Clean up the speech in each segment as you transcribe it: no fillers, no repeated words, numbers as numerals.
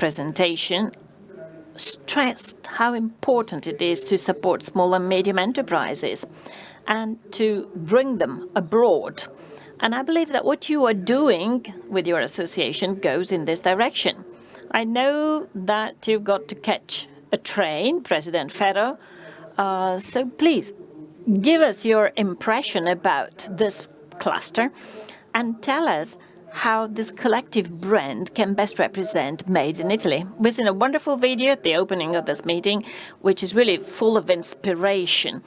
presentation stressed how important it is to support small and medium enterprises and to bring them abroad. And I believe that what you are doing with your association goes in this direction. I know that you've got to catch a train, President Ferro, so please give us your impression about this cluster and tell us how this collective brand can best represent Made in Italy. We've seen a wonderful video at the opening of this meeting, which is really full of inspiration.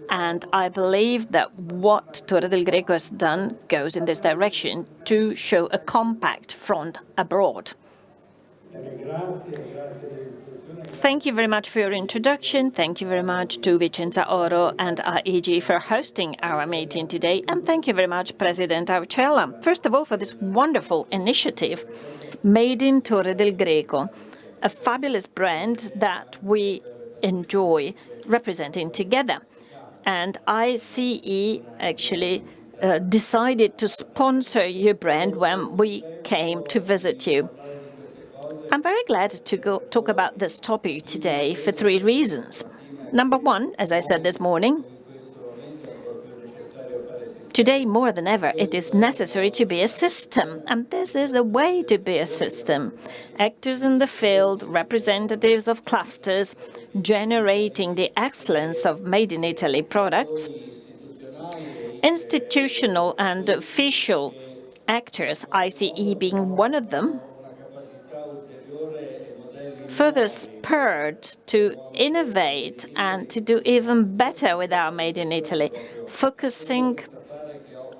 And I believe that what Torre del Greco has done goes in this direction to show a compact front abroad. Thank you very much for your introduction. Thank you very much to Vicenza Oro and ENG for hosting our meeting today. And thank you very much, President Aucella, first of all, for this wonderful initiative, Made in Torre del Greco, a fabulous brand that we enjoy representing together. And ICE actually decided to sponsor your brand when we came to visit you. I'm very glad to talk about this topic today for 3 reasons. Number one, as I said this morning, today more than ever, it is necessary to be a system, and this is a way to be a system. Actors in the field, representatives of clusters, generating the excellence of Made in Italy products, institutional and official actors, ICE being one of them, further spurred to innovate and to do even better with our Made in Italy, focusing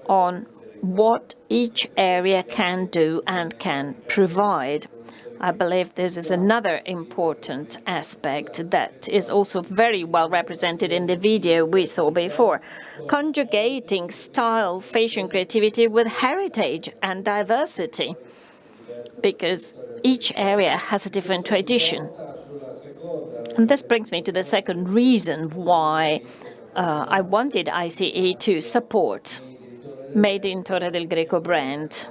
on what each area can do and can provide. I believe this is another important aspect that is also very well represented in the video we saw before, conjugating style, fashion, creativity with heritage and diversity, because each area has a different tradition. And this brings me to the second reason why I wanted ICE to support Made in Torre del Greco brand.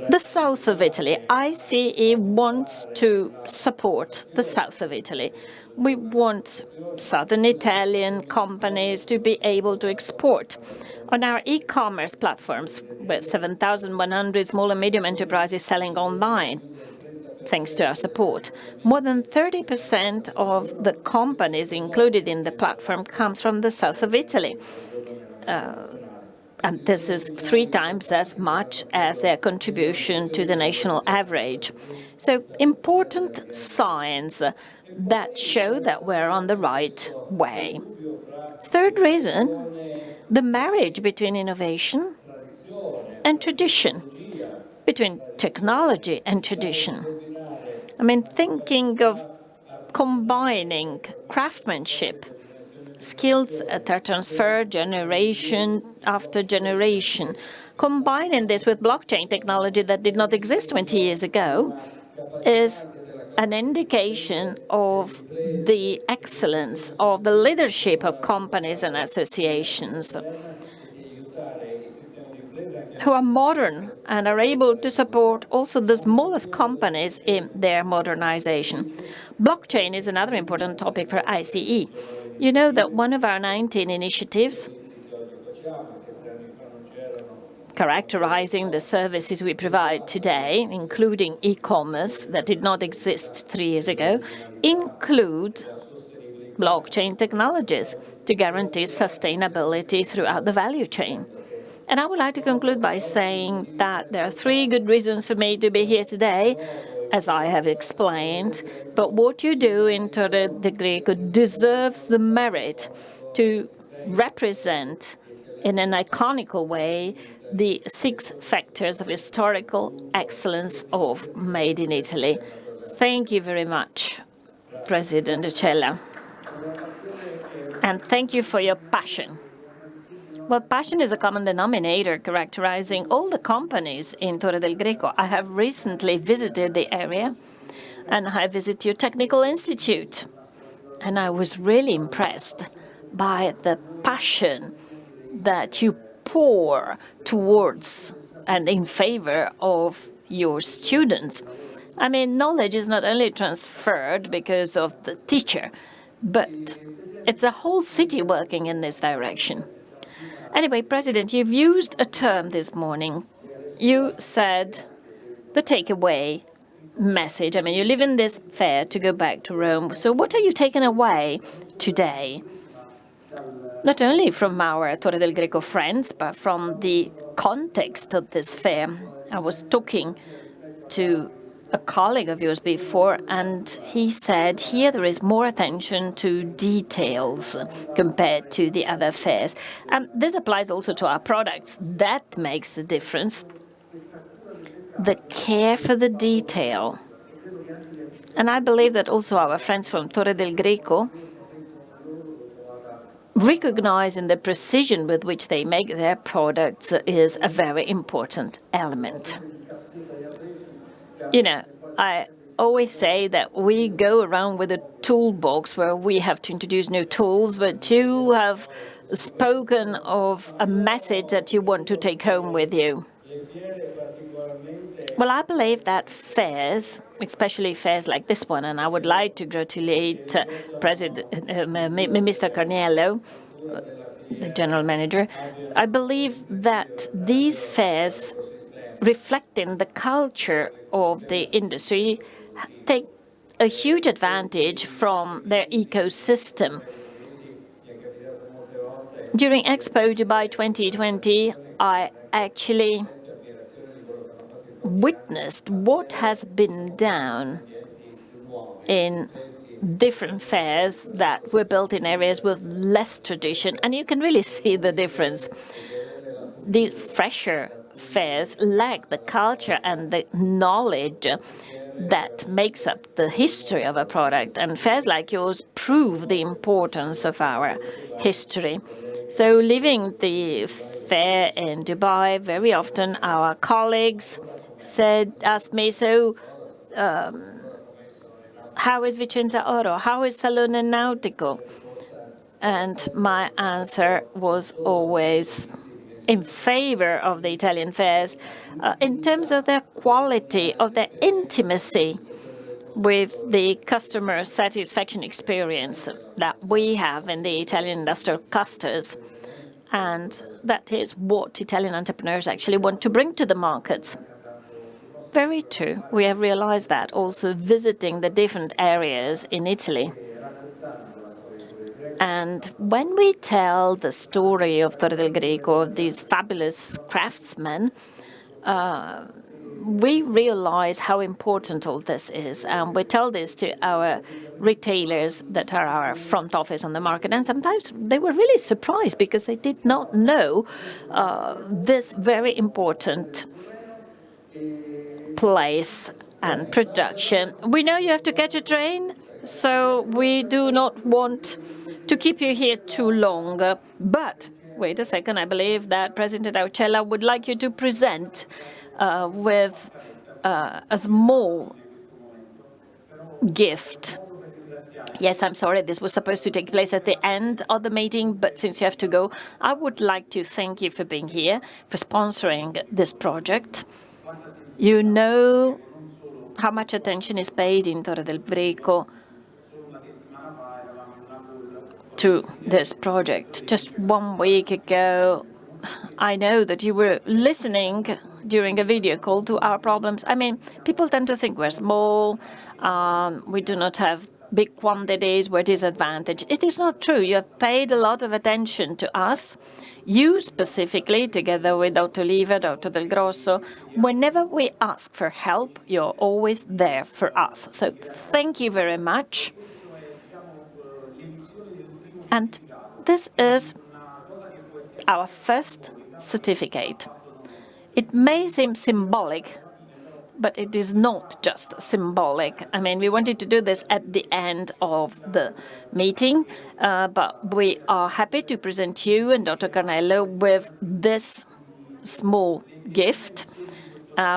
The south of Italy. ICE wants to support the south of Italy. We want southern Italian companies to be able to export. On our e-commerce platforms, with 7,100 small and medium enterprises selling online, thanks to our support, more than 30% of the companies included in the platform comes from the south of Italy. And this is 3 times as much as their contribution to the national average. So important signs that show that we're on the right way. Third reason, the marriage between innovation and tradition, between technology and tradition. I mean, thinking of combining craftsmanship, skills that are transferred generation after generation, combining this with blockchain technology that did not exist 20 years ago, is an indication of the excellence of the leadership of companies and associations who are modern and are able to support also the smallest companies in their modernization. Blockchain is another important topic for ICE. You know that one of our 19 initiatives characterizing the services we provide today, including e-commerce that did not exist 3 years ago, include blockchain technologies to guarantee sustainability throughout the value chain. And I would like to conclude by saying that there are 3 good reasons for me to be here today, as I have explained, but what you do in Torre del Greco deserves the merit to represent in an iconical way the 6 factors of historical excellence of Made in Italy. Thank you very much, President Aucella. And thank you for your passion. Well, passion is a common denominator characterizing all the companies in Torre del Greco. I have recently visited the area, and I visited your technical institute, and I was really impressed by the passion that you pour towards and in favor of your students. I mean, knowledge is not only transferred because of the teacher, but it's a whole city working in this direction. Anyway, President, you've used a term this morning. You said the takeaway message. I mean, you live in this fair to go back to Rome. So what are you taking away today? Not only from our Torre del Greco friends, but from the context of this fair. I was talking to a colleague of yours before, and he said here there is more attention to details compared to the other fairs. And this applies also to our products. That makes the difference. The care for the detail. And I believe that also our friends from Torre del Greco recognizing the precision with which they make their products is a very important element. You know, I always say that we go around with a toolbox where we have to introduce new tools, but you have spoken of a message that you want to take home with you. Well, I believe that fairs, especially fairs like this one, and I would like to congratulate Mr. Carniello, the general manager. I believe that these fairs, reflecting the culture of the industry, take a huge advantage from their ecosystem. During Expo Dubai 2020, I actually witnessed what has been done in different fairs that were built in areas with less tradition, and you can really see the difference. These fresher fairs lack the culture and the knowledge that makes up the history of a product, and fairs like yours prove the importance of our history. So leaving the fair in Dubai, very often our colleagues asked me, so how is Vicenza Oro? How is Salone Nautico? And my answer was always in favor of the Italian fairs in terms of their quality, of their intimacy with the customer satisfaction experience that we have in the Italian industrial clusters. And that is what Italian entrepreneurs actually want to bring to the markets. Very true. We have realized that also visiting the different areas in Italy. And when we tell the story of Torre del Greco, of these fabulous craftsmen, we realize how important all this is. And we tell this to our retailers that are our front office on the market. And sometimes they were really surprised because they did not know this very important place and production. We know you have to catch a train, so we do not want to keep you here too long. But wait a second, I believe that President Aucella would like you to present with a small gift. Yes, I'm sorry, this was supposed to take place at the end of the meeting, but since you have to go, I would like to thank you for being here, for sponsoring this project. You know how much attention is paid in Torre del Greco to this project. Just 1 week ago, I know that you were listening during a video call to our problems. I mean, people tend to think we're small, we do not have big quantities, we're disadvantaged. It is not true. You have paid a lot of attention to us. You specifically, together with Dr. Oliva, Dr. Del Grosso, whenever we ask for help, you're always there for us. So thank you very much. And this is our first certificate. It may seem symbolic, but it is not just symbolic. I mean, we wanted to do this at the end of the meeting, but we are happy to present you and Dr. Carniello with this small gift.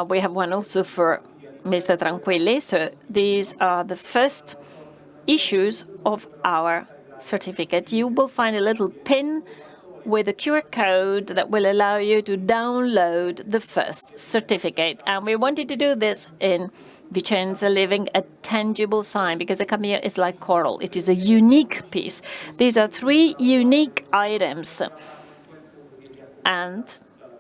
We have one also for Mr. Tranquilli. So these are the first issues of our certificate. You will find a little pin with a QR code that will allow you to download the first certificate. And we wanted to do this in Vicenza, leaving a tangible sign, because a cameo is like coral. It is a unique piece. These are 3 unique items, and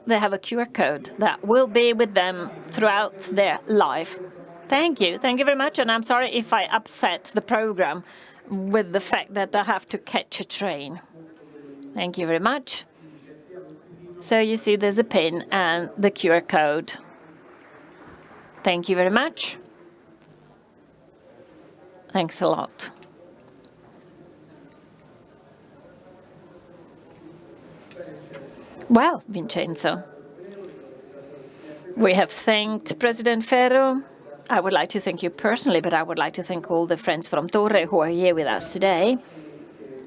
they have a QR code that will be with them throughout their life. Thank you. Thank you very much. And I'm sorry if I upset the program with the fact that I have to catch a train. Thank you very much. So you see there's a pin and the QR code. Thank you very much. Thanks a lot. Well, Vincenzo, we have thanked President Ferro. I would like to thank you personally, but I would like to thank all the friends from Torre who are here with us today.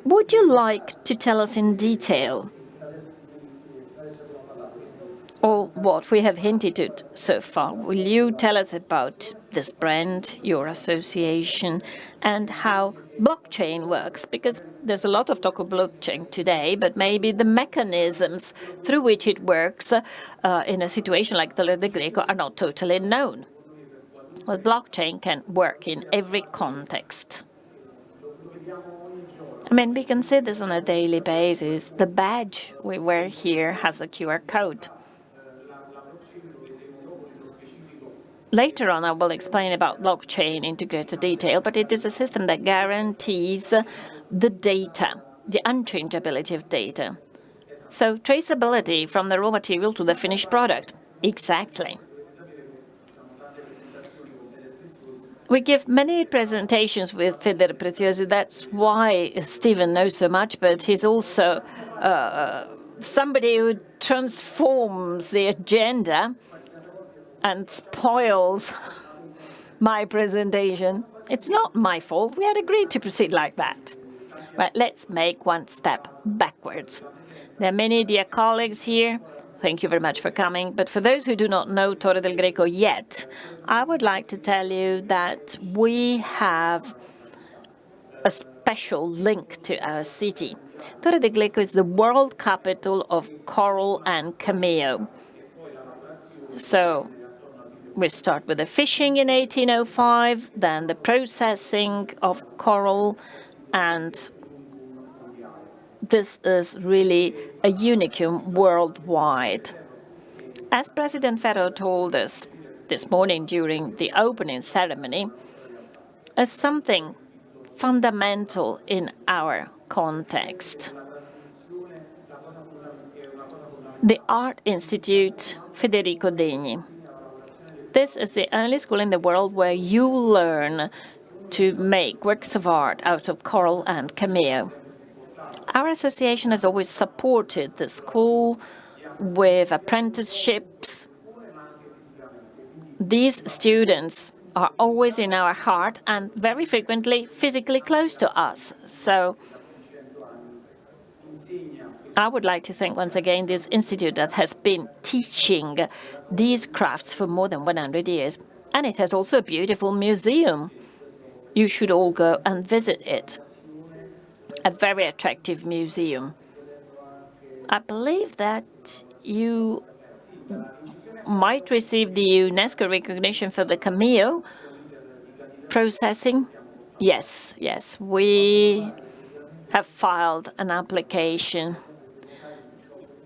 Would you like to tell us in detail all what we have hinted at so far? Will you tell us about this brand, your association, and how blockchain works? Because there's a lot of talk of blockchain today, but maybe the mechanisms through which it works in a situation like Torre del Greco are not totally known. Well, blockchain can work in every context. I mean, we can see this on a daily basis. The badge we wear here has a QR code. Later on, I will explain about blockchain in greater detail, but it is a system that guarantees the data, the unchangeability of data. So traceability from the raw material to the finished product. Exactly. We give many presentations with Federico Preziosi. That's why Stephen knows so much, but he's also somebody who transforms the agenda and spoils my presentation. It's not my fault. We had agreed to proceed like that. Right, let's make one step backwards. There are many dear colleagues here. Thank you very much for coming. But for those who do not know Torre del Greco yet, I would like to tell you that we have a special link to our city. Torre del Greco is the world capital of coral and cameo. So we start with the fishing in 1805, then the processing of coral, and this is really a unicum worldwide. As President Ferro told us this morning during the opening ceremony, as something fundamental in our context, the Art Institute Federicodini. This is the only school in the world where you learn to make works of art out of coral and cameo. Our association has always supported the school with apprenticeships. These students are always in our heart and very frequently physically close to us. So I would like to thank once again this institute that has been teaching these crafts for more than 100 years. And it has also a beautiful museum. You should all go and visit it. A very attractive museum. I believe that you might receive the UNESCO recognition for the cameo processing. Yes, we have filed an application.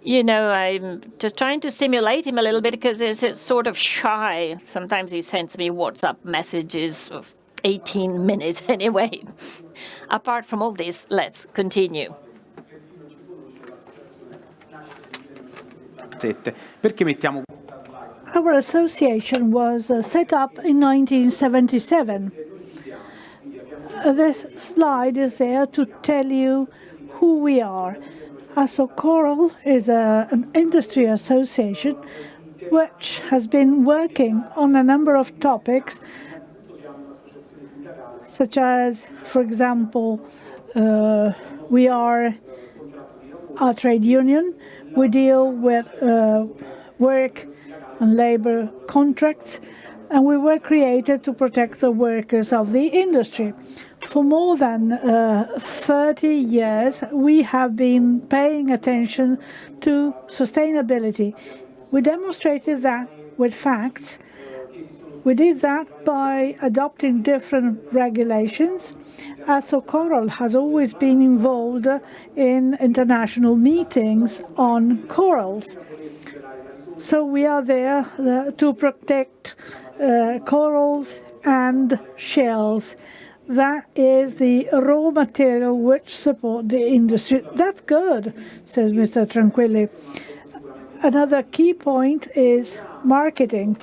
You know, I'm just trying to stimulate him a little bit because he's sort of shy. Sometimes he sends me WhatsApp messages of 18 minutes anyway. Apart from all this, let's continue. Our association was set up in 1977. This slide is there to tell you who we are. Coral is an industry association which has been working on a number of topics, such as, for example, we are a trade union. We deal with work and labor contracts, and we were created to protect the workers of the industry. For more than 30 years, we have been paying attention to sustainability. We demonstrated that with facts. We did that by adopting different regulations. ASO Coral has always been involved in international meetings on corals. So we are there to protect corals and shells. That is the raw material which support the industry. That's good, says Mr. Tranquilli. Another key point is marketing.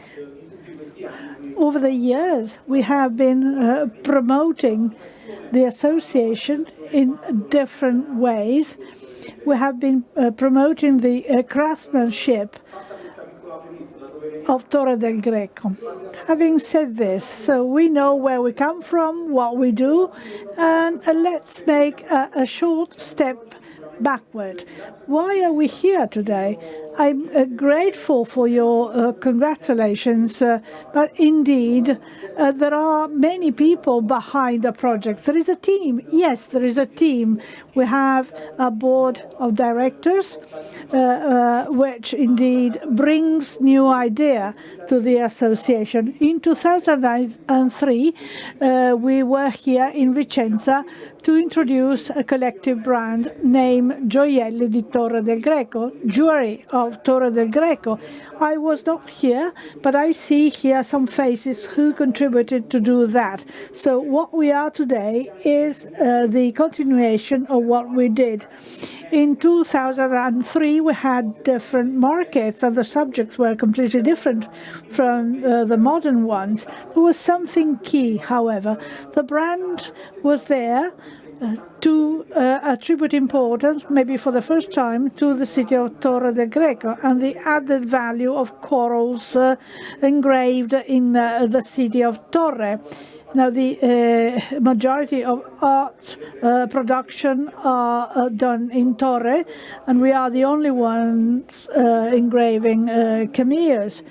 Over the years, we have been promoting the association in different ways. We have been promoting the craftsmanship of Torre del Greco. Having said this, so we know where we come from, what we do, and let's make a short step backward. Why are we here today? I'm grateful for your congratulations, but indeed, there are many people behind the project. There is a team. Yes, there is a team. We have a board of directors, which indeed brings new idea to the association. In 2003, we were here in Vicenza to introduce a collective brand named Gioielli di Torre del Greco, jewelry of Torre del Greco. I was not here, but I see here some faces who contributed to do that. So what we are today is the continuation of what we did. In 2003, we had different markets, and the subjects were completely different from the modern ones. There was something key, however. The brand was there to attribute importance, maybe for the first time, to the city of Torre del Greco and the added value of corals engraved in the city of Torre. Now, the majority of art production are done in Torre, and we are the only ones engraving cameos.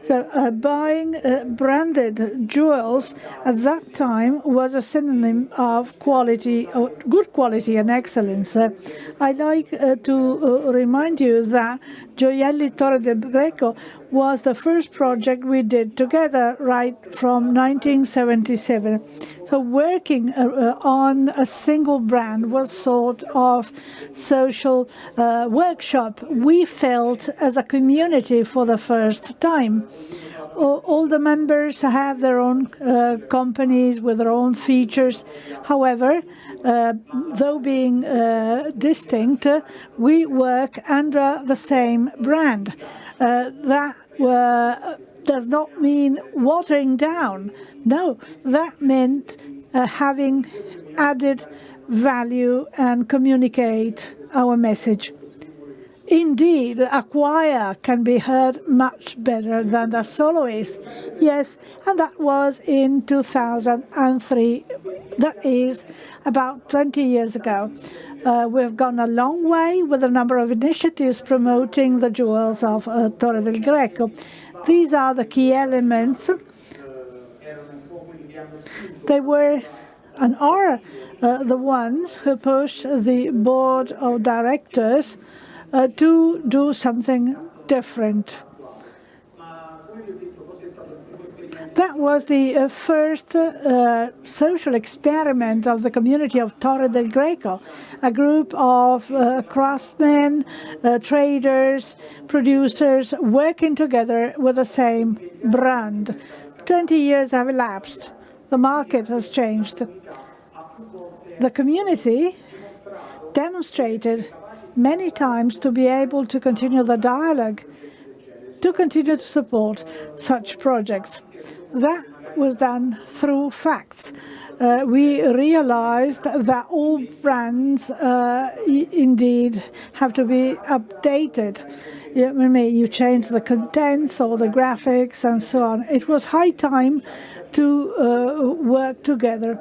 So buying branded jewels at that time was a synonym of quality, or good quality and excellence. I'd like to remind you that Gioielli Torre del Greco was the first project we did together right from 1977. So working on a single brand was sort of social workshop. We felt as a community for the first time. All the members have their own companies with their own features. However, though being distinct, we work under the same brand. That does not mean watering down. No, that meant having added value and communicate our message. Indeed, a choir can be heard much better than a soloist. Yes, and that was in 2003. That is about 20 years ago. We've gone a long way with a number of initiatives promoting the jewels of Torre del Greco. These are the key elements. They were and are the ones who pushed the board of directors to do something different. That was the first social experiment of the community of Torre del Greco, a group of craftsmen, traders, producers working together with the same brand. 20 years have elapsed. The market has changed. The community demonstrated many times to be able to continue the dialogue, to continue to support such projects. That was done through facts. We realized that all brands indeed have to be updated. You change the contents or the graphics and so on. It was high time to work together.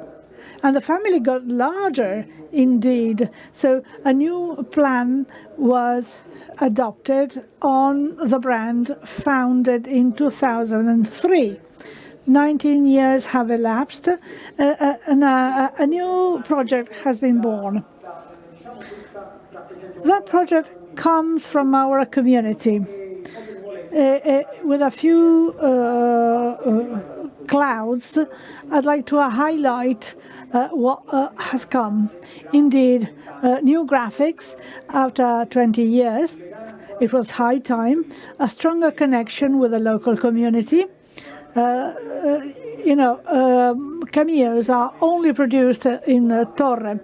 And the family got larger, indeed. So a new plan was adopted on the brand founded in 2003. 19 years have elapsed, and a new project has been born. That project comes from our community with a few clouds. I'd like to highlight what has come. Indeed, new graphics after 20 years. It was high time. A stronger connection with the local community. Cameos are only produced in Torre.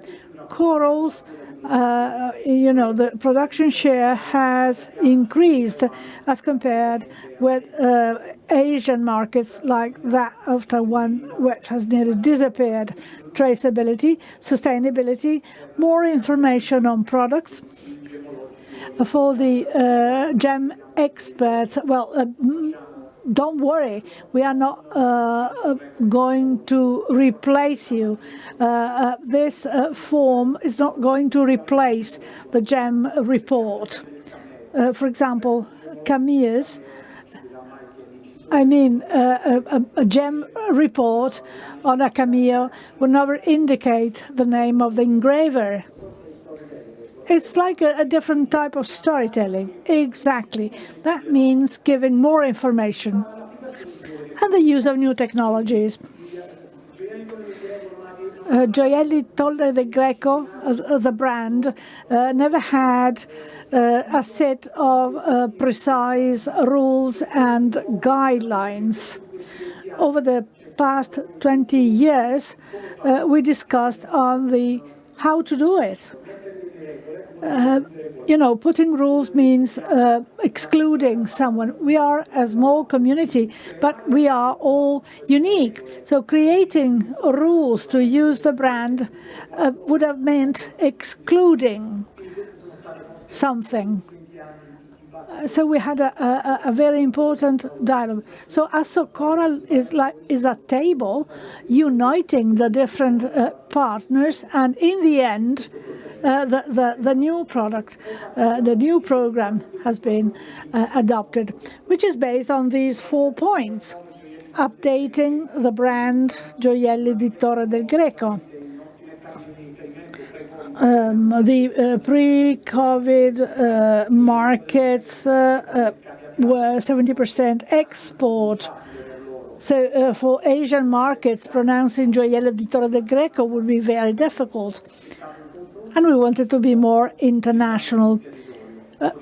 Corals, the production share has increased as compared with Asian markets like that of Taiwan, which has nearly disappeared. Traceability, sustainability, more information on products. For the gem experts, don't worry, we are not going to replace you. This form is not going to replace the gem report. For example, Cameos, a gem report on a cameo will never indicate the name of the engraver. It's like a different type of storytelling. Exactly. That means giving more information and the use of new technologies. Gioielli Torre del Greco, the brand, never had a set of precise rules and guidelines. Over the past 20 years, we discussed on the how to do it. Putting rules means excluding someone. We are a small community, but we are all unique. So creating rules to use the brand would have meant excluding something. So we had a very important dialogue. So Coral is a table uniting the different partners, and in the end, the new product, the new program has been adopted, which is based on these 4 points. Updating the brand Gioielli di Torre del Greco. The pre-COVID markets were 70% export. So for Asian markets, pronouncing Gioielli di Torre del Greco would be very difficult. And we wanted to be more international.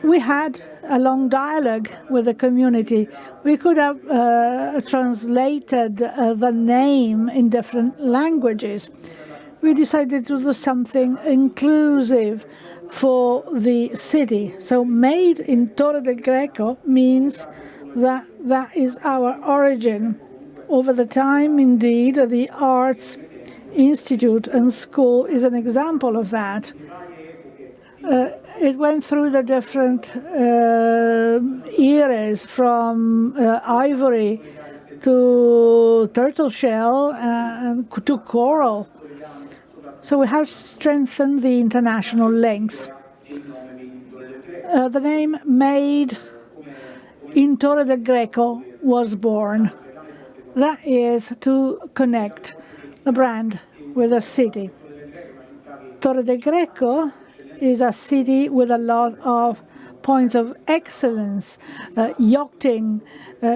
We had a long dialogue with the community. We could have translated the name in different languages. We decided to do something inclusive for the city. So made in Torre del Greco means that that is our origin. Over the time, indeed, the Arts Institute and school is an example of that. It went through the different eras from ivory to turtle shell to coral. So we have strengthened the international links. The name Made in Torre del Greco was born. That is to connect the brand with a city. Torre del Greco is a city with a lot of points of excellence, yachting,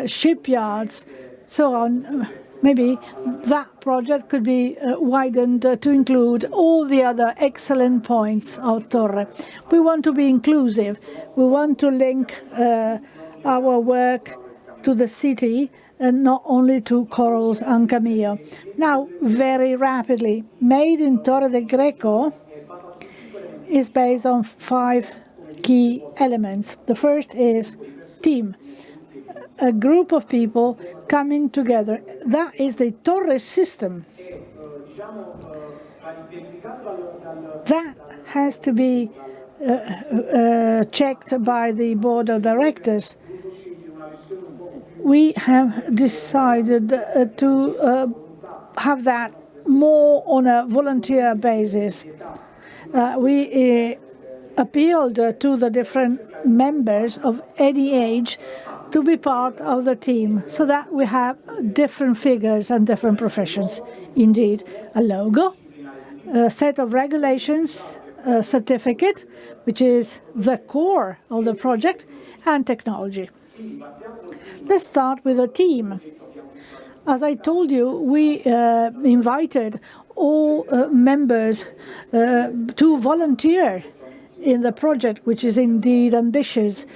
shipyards, so on. Maybe that project could be widened to include all the other excellent points of Torre. We want to be inclusive. We want to link our work to the city and not only to corals and cameo. Now, very rapidly, Made in Torre del Greco is based on 5 key elements. The first is team. A group of people coming together. That is the Torre system. That has to be checked by the board of directors. We have decided to have that more on a volunteer basis. We appealed to the different members of any age to be part of the team so that we have different figures and different professions. Indeed, a logo, a set of regulations, a certificate, which is the core of the project, and technology. Let's start with a team. As I told you, we invited all members to volunteer in the project, which is indeed ambitious,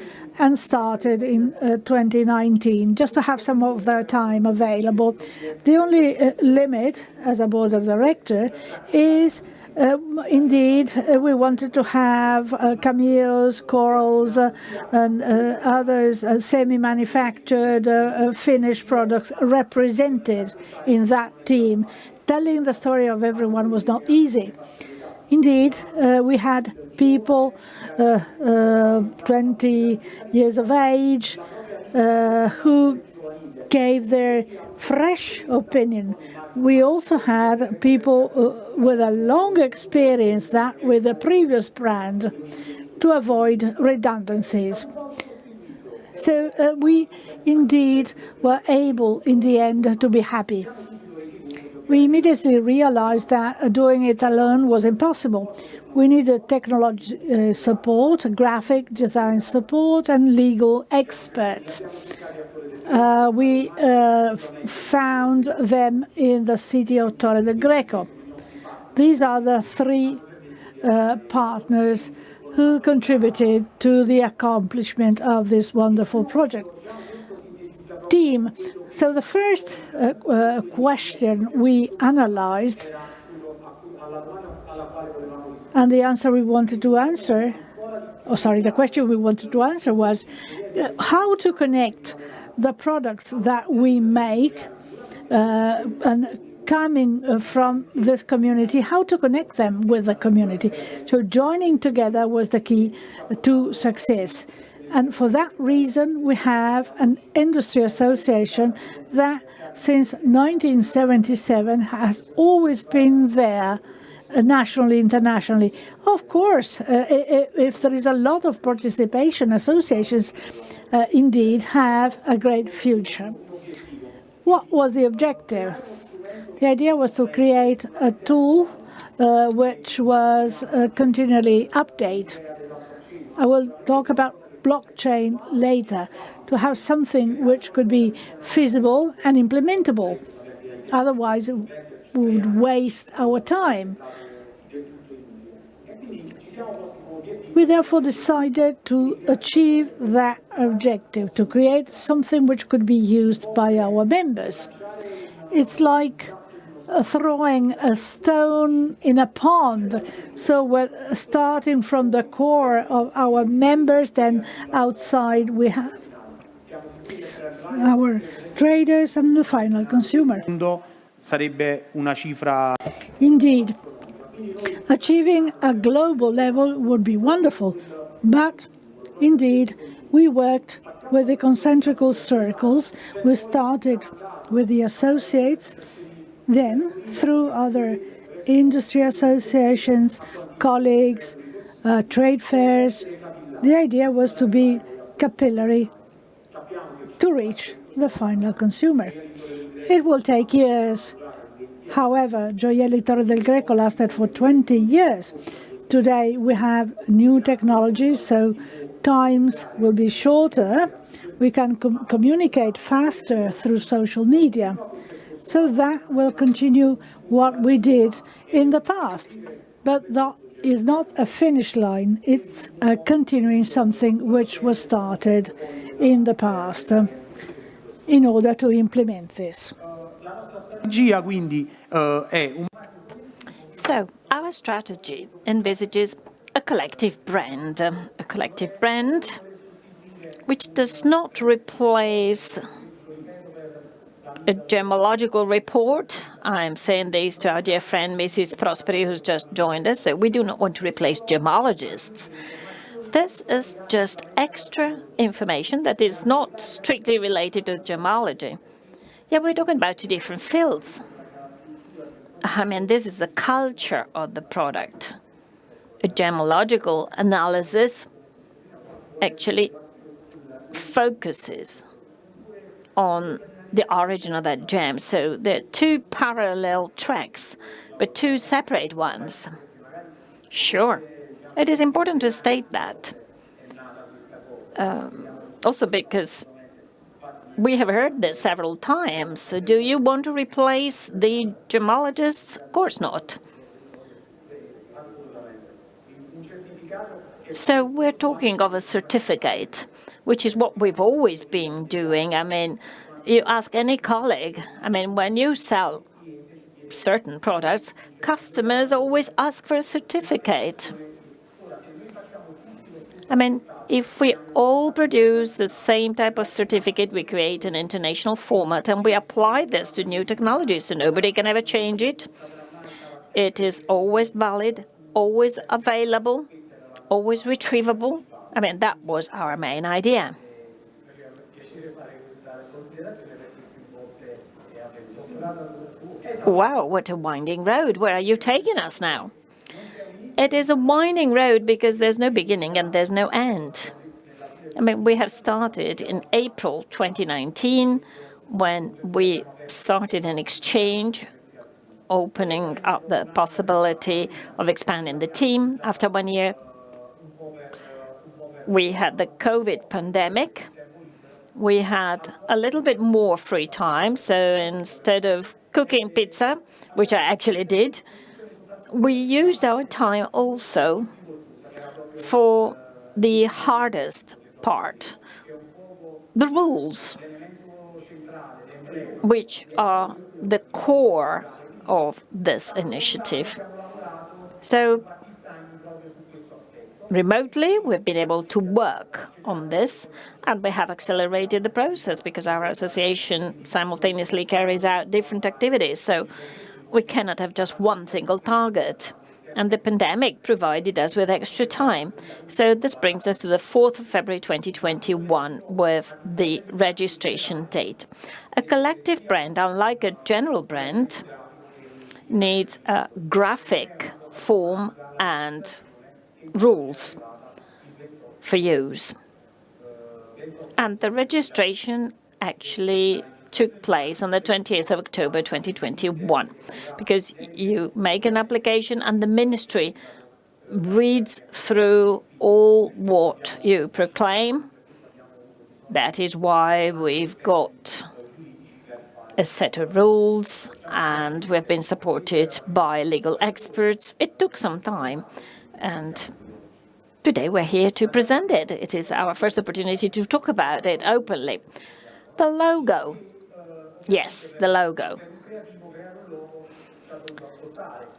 and started in 2019, just to have some of their time available. The only limit as a board of director is indeed, we wanted to have cameos, corals, and others, semi-manufactured, finished products represented in that team. Telling the story of everyone was not easy. Indeed, we had people 20 years of age who gave their fresh opinion. We also had people with a long experience that with the previous brand to avoid redundancies. So we indeed were able in the end to be happy. We immediately realized that doing it alone was impossible. We needed technology support, graphic design support, and legal experts. We found them in the city of Torre del Greco. These are the three partners who contributed to the accomplishment of this wonderful project. Team. So the first question we analyzed, and the answer we wanted to answer, the question we wanted to answer was how to connect the products that we make and coming from this community, how to connect them with the community. So joining together was the key to success. And for that reason, we have an industry association that since 1977 has always been there, nationally, internationally. Of course, if there is a lot of participation, associations indeed have a great future. What was the objective? The idea was to create a tool which was continually updated. I will talk about blockchain later, to have something which could be feasible and implementable. Otherwise, it would waste our time. We therefore decided to achieve that objective, to create something which could be used by our members. It's like throwing a stone in a pond. So we're starting from the core of our members, then outside we have our traders and the final consumer. Indeed, achieving a global level would be wonderful, but indeed we worked with the concentrical circles. We started with the associates, then through other industry associations, colleagues, trade fairs. The idea was to be capillary to reach the final consumer. It will take years. However, Gioielli Torre del Greco lasted for 20 years. Today we have new technologies, so times will be shorter. We can communicate faster through social media. So that will continue what we did in the past. But that is not a finish line. It's continuing something which was started in the past in order to implement this. So our strategy envisages a collective brand which does not replace a gemological report. I'm saying this to our dear friend, Mrs. Prosperi, who's just joined us. So we do not want to replace gemologists. This is just extra information that is not strictly related to gemology. Yeah, we're talking about two different fields. I mean, this is the culture of the product. A gemological analysis actually focuses on the origin of that gem. So they're two parallel tracks, but two separate ones. Sure. It is important to state that. Also because we have heard this several times. So do you want to replace the gemologists? Of course not. So we're talking of a certificate, which is what we've always been doing. I mean, you ask any colleague, I mean, when you sell certain products, customers always ask for a certificate. I mean, if we all produce the same type of certificate, we create an international format and we apply this to new technologies so nobody can ever change it. It is always valid, always available, always retrievable. I mean, that was our main idea. Wow, what a winding road. Where are you taking us now? It is a winding road because there's no beginning and there's no end. I mean, we have started in April 2019 when we started an exchange, opening up the possibility of expanding the team. After 1 year, we had the COVID pandemic. We had a little bit more free time, so instead of cooking pizza, which I actually did, we used our time also for the hardest part, the rules, which are the core of this initiative. So remotely, we've been able to work on this, and we have accelerated the process because our association simultaneously carries out different activities. So we cannot have just one single target. And the pandemic provided us with extra time. So this brings us to the 4th of February 2021 with the registration date. A collective brand, unlike a general brand, needs a graphic form and rules for use. And the registration actually took place on the 20th of October 2021, because you make an application and the ministry reads through all what you proclaim. That is why we've got a set of rules and we've been supported by legal experts. It took some time, and today we're here to present it. It is our first opportunity to talk about it openly. The logo. Yes, the logo.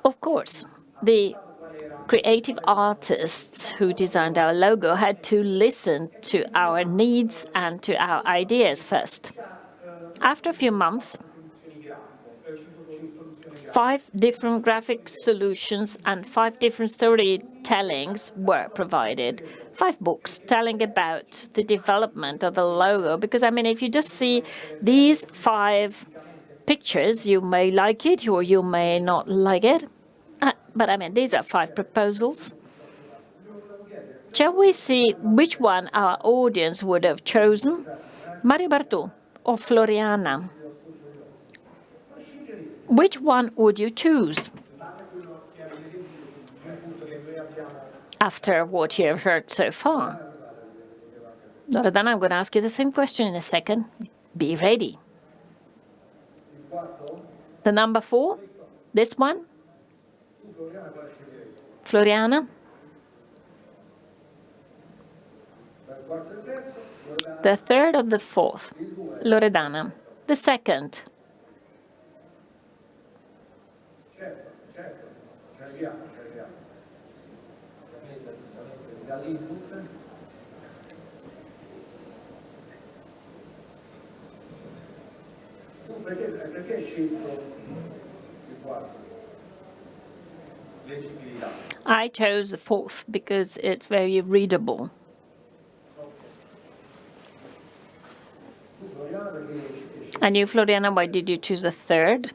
Of course, the creative artists who designed our logo had to listen to our needs and to our ideas first. After a few months, 5 different graphic solutions and 5 different storytellings were provided. 5 books telling about the development of the logo. Because, I mean, if you just see these 5 pictures, you may like it or you may not like it. But, I mean, these are 5 proposals. Shall we see which one our audience would have chosen? Mario Bartù or Floriana? Which one would you choose after what you have heard so far? Loredana, I'm going to ask you the same question in a second. Be ready. The number 4, this one? Floriana? The 3rd or the 4th? Loredana. The 2nd? I chose the 4th because it's very readable. And you, Floriana, why did you choose the 3rd?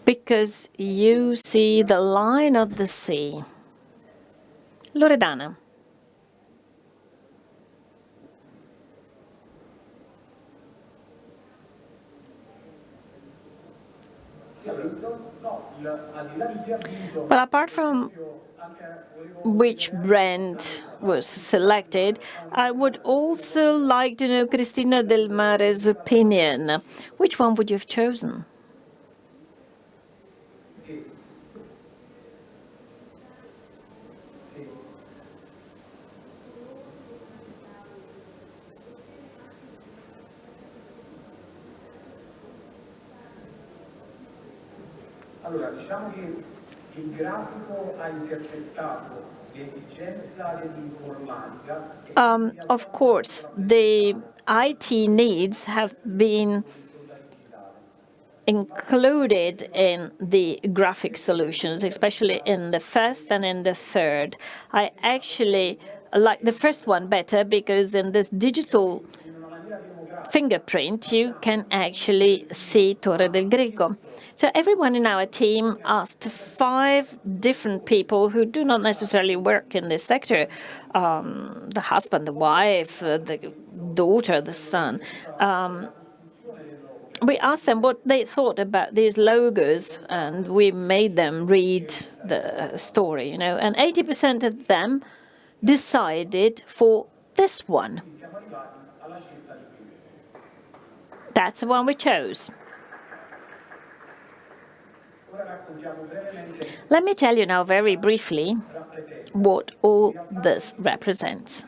Because you see the line of the sea. Loredana. Well, apart from which brand was selected, I would also like to know Cristina Del Mare's opinion. Which one would you have chosen? Allora, diciamo che il grafico ha intercettato l'esigenza dell'informatica. Of course, the IT needs have been included in the graphic solutions, especially in the first and in the third. I actually like the first one better because in this digital fingerprint, you can actually see Torre del Greco. So everyone in our team asked 5 different people who do not necessarily work in this sector, the husband, the wife, the daughter, the son. We asked them what they thought about these logos, and we made them read the story, and 80% of them decided for this one. That's the one we chose. Let me tell you now very briefly what all this represents.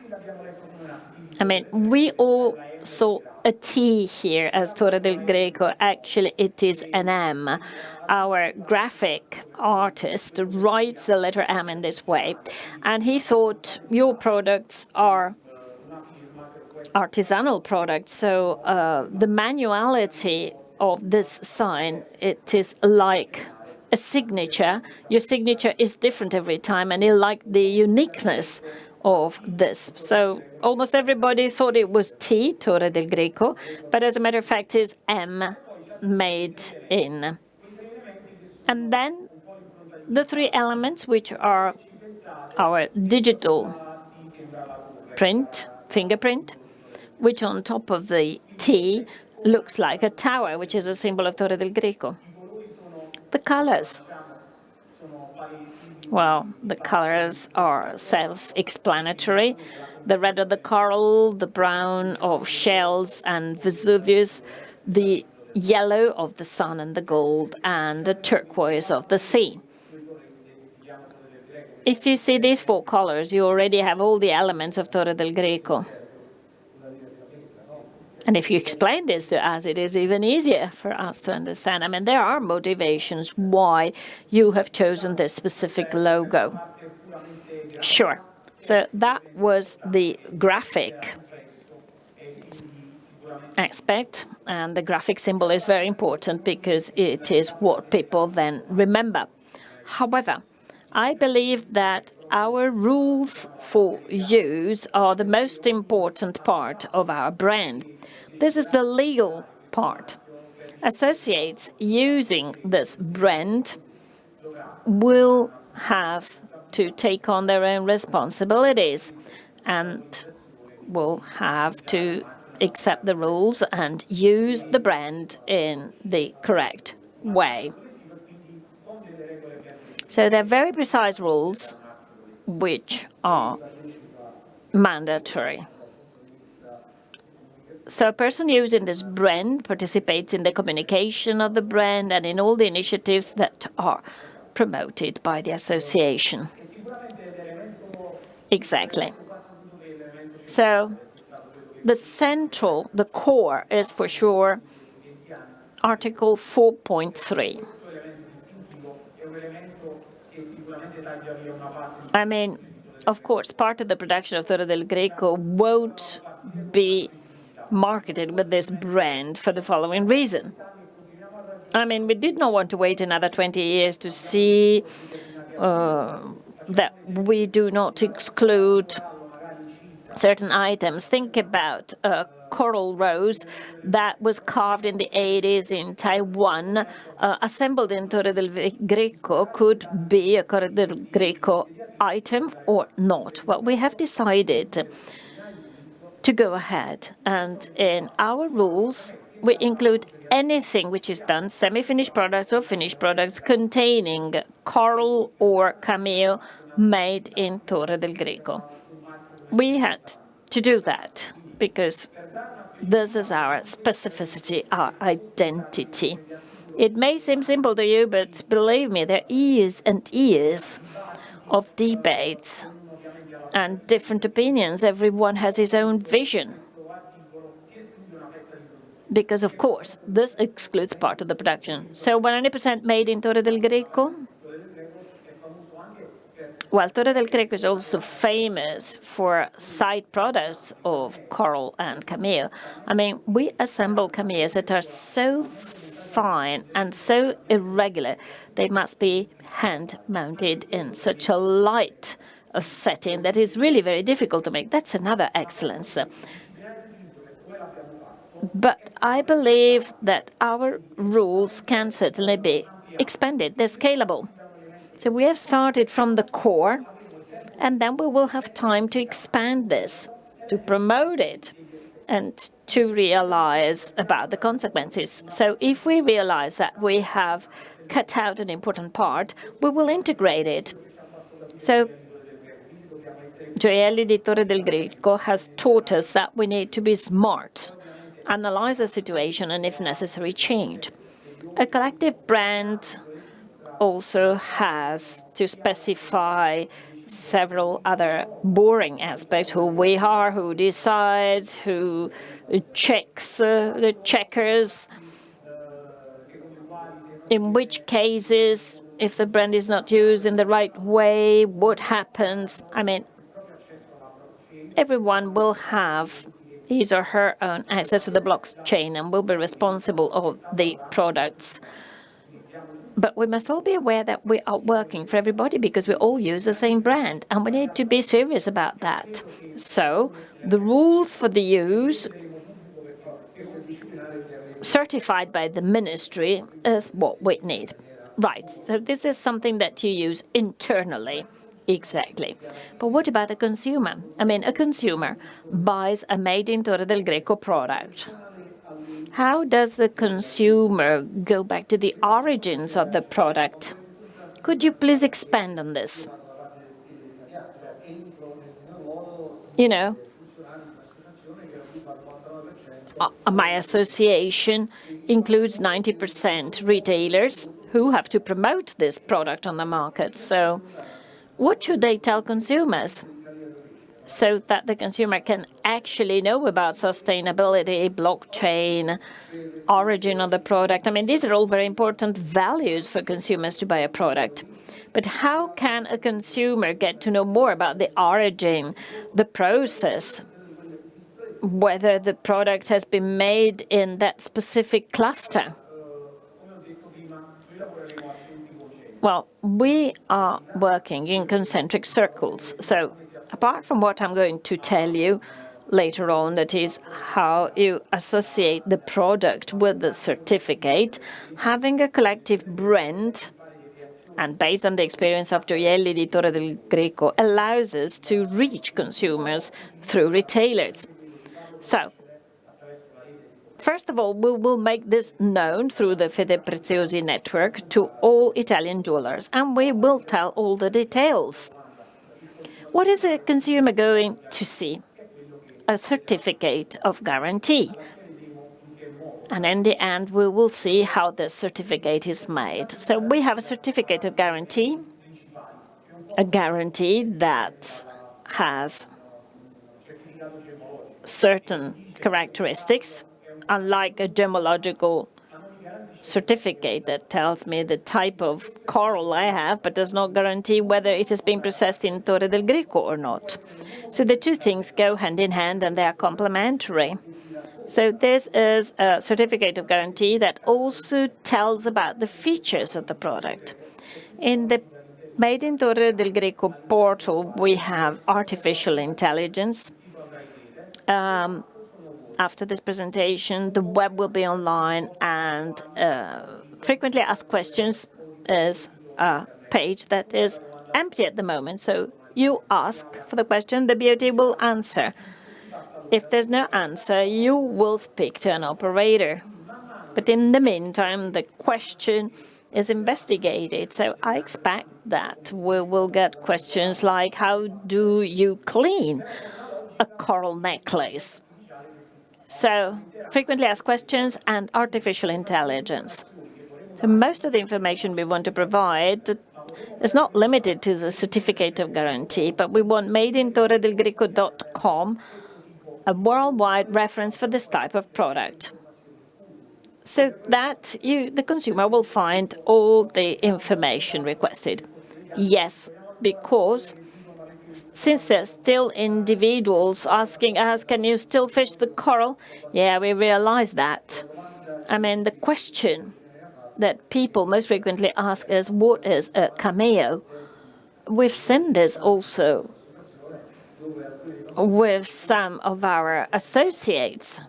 I mean, we all saw a T here as Torre del Greco. Actually, it is an M. Our graphic artist writes the letter M in this way, and he thought your products are artisanal products, so the manuality of this sign, it is like a signature. Your signature is different every time, and he liked the uniqueness of this. So almost everybody thought it was T, Torre del Greco, but as a matter of fact, it's M, made in. And then the 3 elements, which are our digital print, fingerprint, which on top of the T looks like a tower, which is a symbol of Torre del Greco. The colors. Well, the colors are self-explanatory. The red of the coral, the brown of shells and Vesuvius, the yellow of the sun and the gold, and the turquoise of the sea. If you see these 4 colors, you already have all the elements of Torre del Greco. And if you explain this to us, it is even easier for us to understand. I mean, there are motivations why you have chosen this specific logo. Sure. So that was the graphic aspect, and the graphic symbol is very important because it is what people then remember. However, I believe that our rules for use are the most important part of our brand. This is the legal part. Associates using this brand will have to take on their own responsibilities and will have to accept the rules and use the brand in the correct way. So there are very precise rules which are mandatory. So a person using this brand participates in the communication of the brand and in all the initiatives that are promoted by the association. Exactly. So the core is for sure Article 4.3. I mean, of course, part of the production of Torre del Greco won't be marketed with this brand for the following reason. I mean, we did not want to wait another 20 years to see that we do not exclude certain items. Think about coral rose that was carved in the 80s in Taiwan, assembled in Torre del Greco, could be a Torre del Greco item or not. Well, we have decided to go ahead, and in our rules, we include anything which is done, semi-finished products or finished products, containing coral or cameo made in Torre del Greco. We had to do that because this is our specificity, our identity. It may seem simple to you, but believe me, there are years and years of debates and different opinions. Everyone has his own vision. Because, of course, this excludes part of the production. So 100% made in Torre del Greco. Well, Torre del Greco is also famous for side products of coral and cameo. I mean, we assemble cameos that are so fine and so irregular, they must be hand-mounted in such a light setting that is really very difficult to make. That's another excellence. But I believe that our rules can certainly be expanded. They're scalable. So we have started from the core, and then we will have time to expand this, to promote it, and to realize about the consequences. So if we realize that we have cut out an important part, we will integrate it. So Gioielli di Torre del Greco has taught us that we need to be smart, analyze the situation, and if necessary, change. A collective brand also has to specify several other boring aspects: who we are, who decides, who checks the checkers, in which cases, if the brand is not used in the right way, what happens. I mean, everyone will have his or her own access to the blockchain and will be responsible of the products. But we must all be aware that we are working for everybody because we all use the same brand, and we need to be serious about that. So the rules for the use certified by the ministry is what we need. Right, so this is something that you use internally. Exactly. But what about the consumer? I mean, a consumer buys a made in Torre del Greco product. How does the consumer go back to the origins of the product? Could you please expand on this? You know, my association includes 90% retailers who have to promote this product on the market. So what should they tell consumers so that the consumer can actually know about sustainability, blockchain, origin of the product? I mean, these are all very important values for consumers to buy a product. But how can a consumer get to know more about the origin, the process, whether the product has been made in that specific cluster? Well, we are working in concentric circles. So apart from what I'm going to tell you later on, that is how you associate the product with the certificate, having a collective brand, and based on the experience of Gioielli di Torre del Greco, allows us to reach consumers through retailers. So, first of all, we will make this known through the Fede Preziosi network to all Italian jewelers, and we will tell all the details. What is a consumer going to see? A certificate of guarantee. And in the end, we will see how the certificate is made. So we have a certificate of guarantee, a guarantee that has certain characteristics, unlike a gemological certificate that tells me the type of coral I have, but does not guarantee whether it has been processed in Torre del Greco or not. So the two things go hand in hand, and they are complementary. So this is a certificate of guarantee that also tells about the features of the product. In the Made in Torre del Greco portal, we have artificial intelligence, after this presentation, the web will be online, and frequently asked questions is a page that is empty at the moment. So you ask for the question, the BOD will answer. If there's no answer, you will speak to an operator. But in the meantime, the question is investigated. So I expect that we will get questions like, how do you clean a coral necklace? So frequently asked questions and artificial intelligence. So most of the information we want to provide is not limited to the certificate of guarantee, but we want MadeinTorredelGreco.com, a worldwide reference for this type of product, so that the consumer will find all the information requested. Yes, because since there's still individuals asking us, can you still fish the coral? Yeah, we realize that. I mean, the question that people most frequently ask is, what is a cameo? We've seen this also with some of our associates.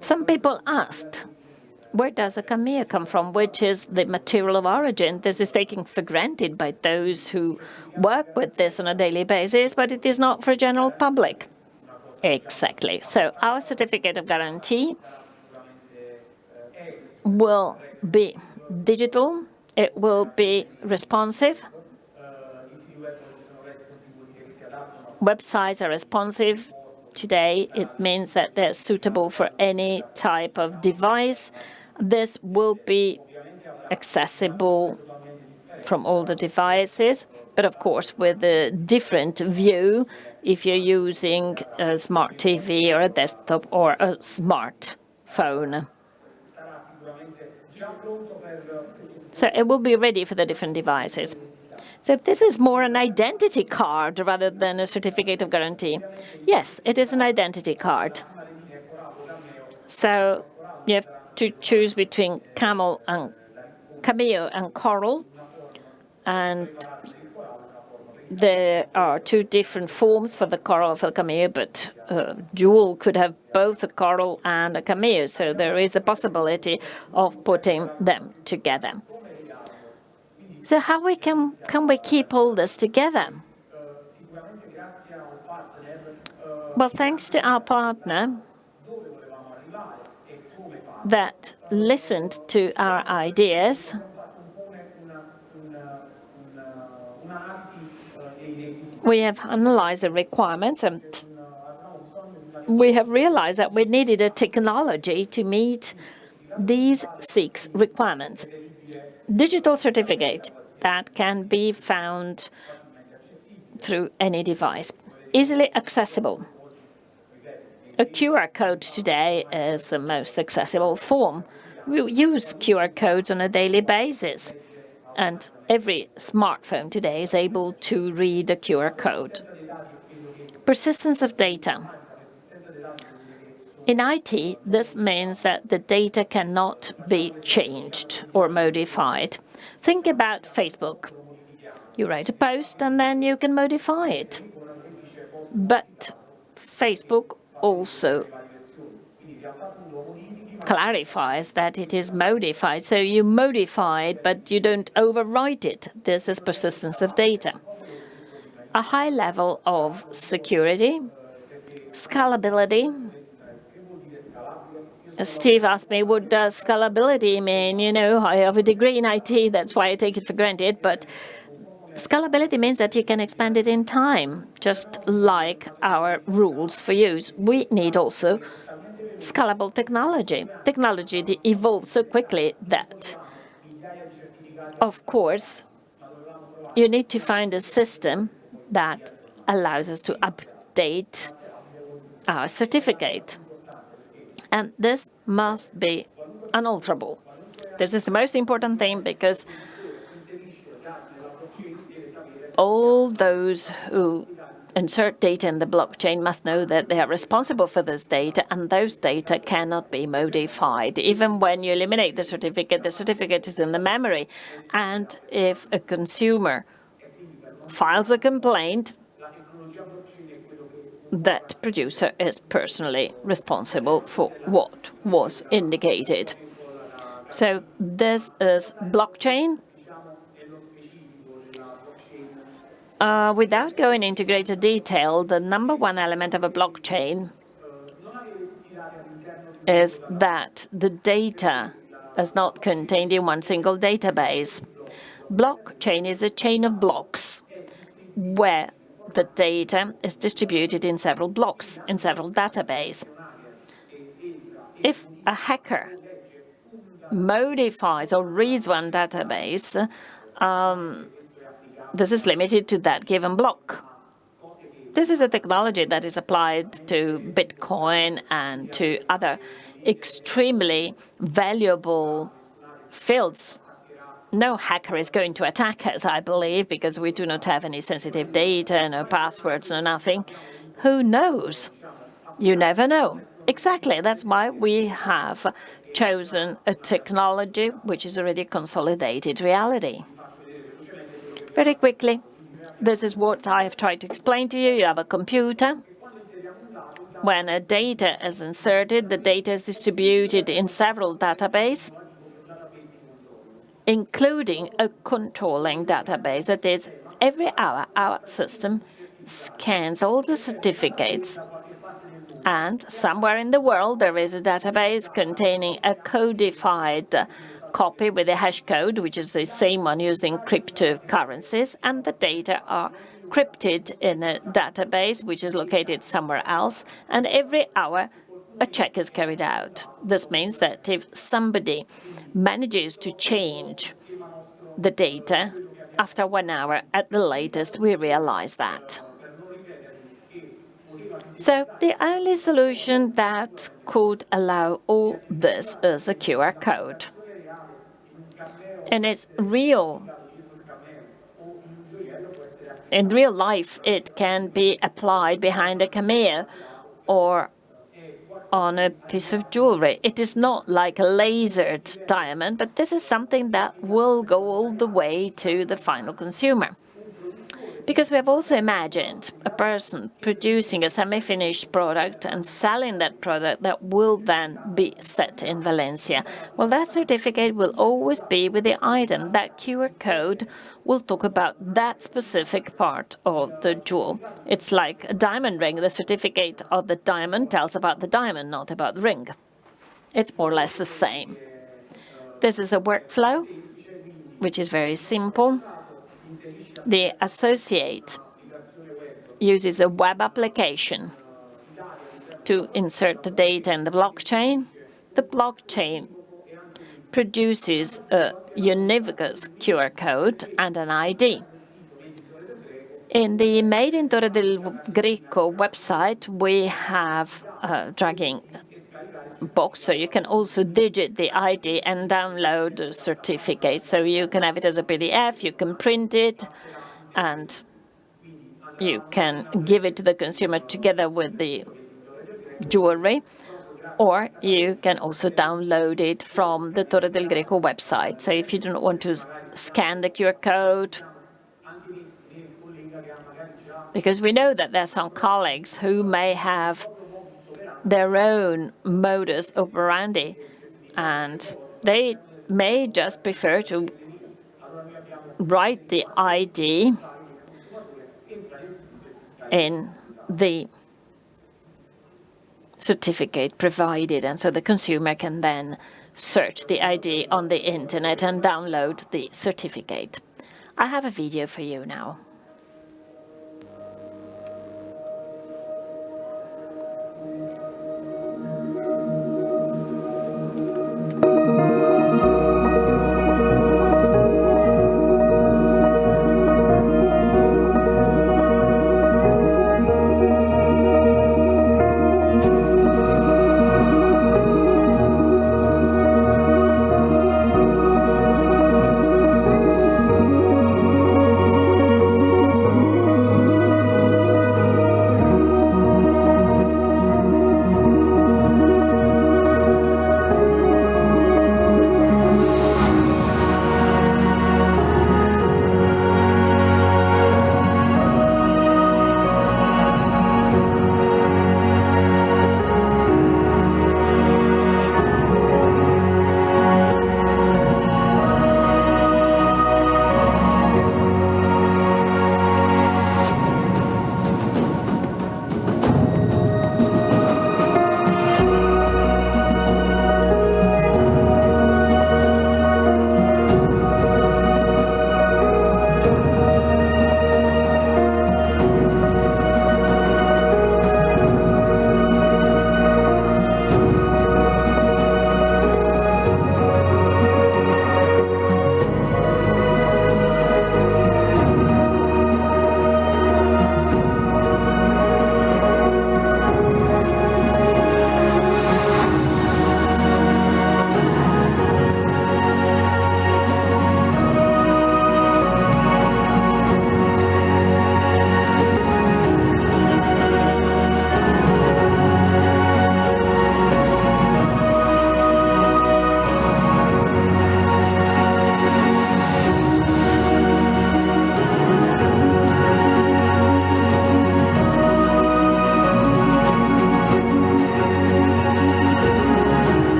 Some people asked, where does a cameo come from? Which is the material of origin? This is taken for granted by those who work with this on a daily basis, but it is not for general public. Exactly. So our certificate of guarantee will be digital. It will be responsive. Websites are responsive. Today, it means that they're suitable for any type of device. This will be accessible from all the devices, but of course with a different view if you're using a smart TV or a desktop or a smartphone. So it will be ready for the different devices. So this is more an identity card rather than a certificate of guarantee. Yes, it is an identity card. So you have to choose between cameo and coral, and there are two different forms for the coral and for the cameo, but Jewel could have both a coral and a cameo, so there is the possibility of putting them together. So how can we keep all this together? Well, thanks to our partner that listened to our ideas, we have analyzed the requirements, and we have realized that we needed a technology to meet these 6 requirements. Digital certificate that can be found through any device, easily accessible. A QR code today is the most accessible form. We use QR codes on a daily basis, and every smartphone today is able to read a QR code. Persistence of data. In IT, this means that the data cannot be changed or modified. Think about Facebook. You write a post and then you can modify it. But Facebook also clarifies that it is modified. So you modify it, but you don't overwrite it. This is persistence of data. A high level of security, scalability. Steve asked me, what does scalability mean? You know, I have a degree in IT, that's why I take it for granted, but scalability means that you can expand it in time, just like our rules for use. We need also scalable technology. Technology evolves so quickly that, of course, you need to find a system that allows us to update our certificate. And this must be unalterable. This is the most important thing, because all those who insert data in the blockchain must know that they are responsible for those data, and those data cannot be modified. Even when you eliminate the certificate is in the memory. And if a consumer files a complaint, that producer is personally responsible for what was indicated. So this is blockchain. Without going into greater detail, the number one element of a blockchain is that the data is not contained in one single database. Blockchain is a chain of blocks where the data is distributed in several blocks, in several databases. If a hacker modifies or reads one database, this is limited to that given block. This is a technology that is applied to Bitcoin and to other extremely valuable fields. No hacker is going to attack us, I believe, because we do not have any sensitive data, no passwords, no nothing. Who knows? You never know. Exactly. That's why we have chosen a technology which is already a consolidated reality. Very quickly, this is what I have tried to explain to you. You have a computer. When a data is inserted, the data is distributed in several databases, including a controlling database. That is, every hour, our system scans all the certificates. And somewhere in the world, there is a database containing a codified copy with a hash code, which is the same one used in cryptocurrencies, and the data are encrypted in a database, which is located somewhere else, and every hour a check is carried out. This means that if somebody manages to change the data, after 1 hour at the latest, we realize that. So the only solution that could allow all this is a QR code. And it's real. In real life, it can be applied behind a cameo or on a piece of jewelry. It is not like a lasered diamond, but this is something that will go all the way to the final consumer. Because we have also imagined a person producing a semi-finished product and selling that product that will then be set in Valencia. Well, that certificate will always be with the item. That QR code will talk about that specific part of the jewel. It's like a diamond ring. The certificate of the diamond tells about the diamond, not about the ring. It's more or less the same. This is a workflow, which is very simple. The associate uses a web application to insert the data in the blockchain. The blockchain produces a univocous QR code and an ID. In the MadeinTorredelGreco website, we have a dragging box, so you can also digit the ID and download the certificate. So you can have it as a PDF, you can print it, and you can give it to the consumer together with the jewelry, or you can also download it from the Torre del Greco website. So if you do not want to scan the QR code, because we know that there are some colleagues who may have their own modus operandi, and they may just prefer to write the ID in the certificate provided, and so the consumer can then search the ID on the internet and download the certificate. I have a video for you now.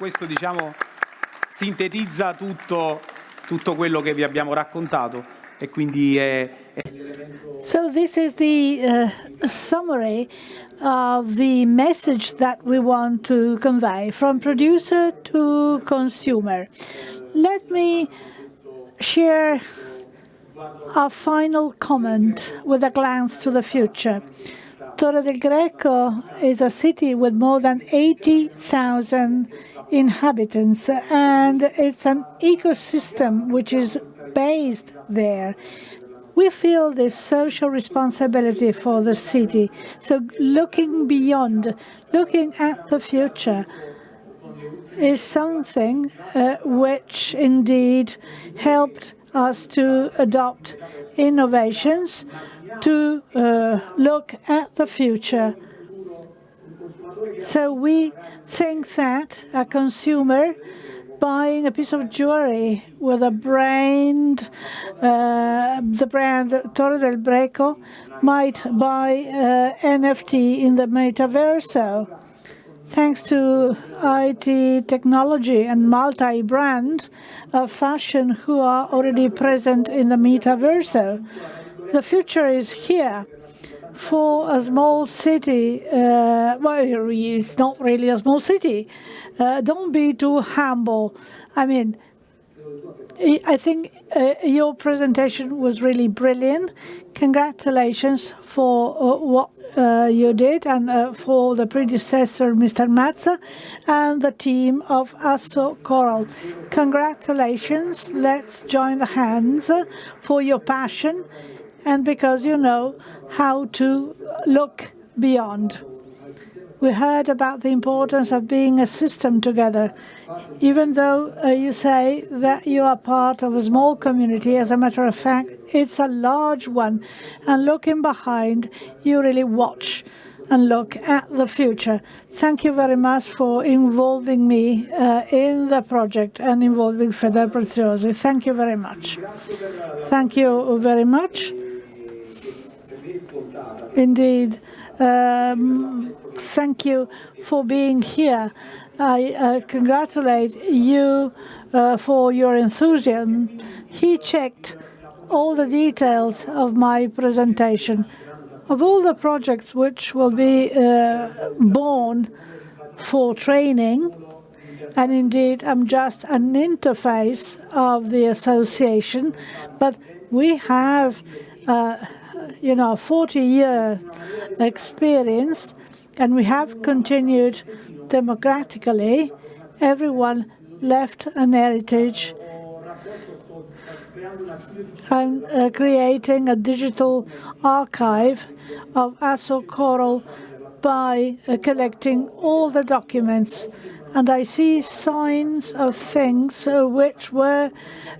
questo diciamo sintetizza tutto quello che vi abbiamo raccontato e quindi So this is the summary of the message that we want to convey from producer to consumer. Let me share a final comment with a glance to the future. Torre del Greco is a city with more than 80,000 inhabitants, and it's an ecosystem which is based there. We feel this social responsibility for the city. So looking beyond, looking at the future, is something which indeed helped us to adopt innovations, to look at the future. So we think that a consumer buying a piece of jewelry with the brand Torre del Greco might buy NFT in the metaverso. Thanks to IT technology and multi-brand of fashion who are already present in the metaverso. The future is here. For a small city, well, it's not really a small city. Don't be too humble. I mean, I think your presentation was really brilliant. Congratulations for what you did and for the predecessor, Mr. Mazza, and the team of Asso Coral. Congratulations. Let's join the hands for your passion and because you know how to look beyond. We heard about the importance of being a system together. Even though you say that you are part of a small community, as a matter of fact, it's a large one. And looking behind, you really watch and look at the future. Thank you very much for involving me in the project and involving Feder Preziosi. Thank you very much. Thank you very much. Indeed. Thank you for being here. I congratulate you for your enthusiasm. He checked all the details of my presentation. Of all the projects which will be born for training, and indeed I'm just an interface of the association, but we have 40-year experience, and we have continued democratically. Everyone left an heritage. I'm creating a digital archive of Asso Coral by collecting all the documents. And I see signs of things which were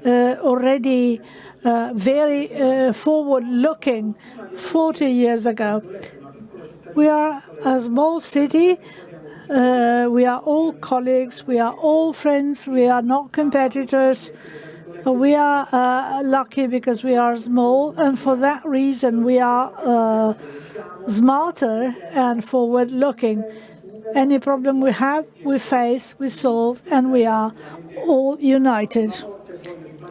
already very forward-looking 40 years ago. We are a small city. We are all colleagues. We are all friends. We are not competitors. We are lucky because we are small, and for that reason we are smarter and forward-looking. Any problem we have, we face, we solve, and we are all united.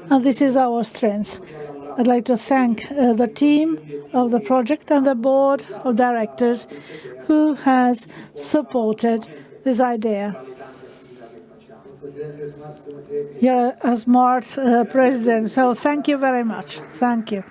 And this is our strength. I'd like to thank the team of the project and the board of directors who has supported this idea. You're a smart president, so thank you very much. Thank you.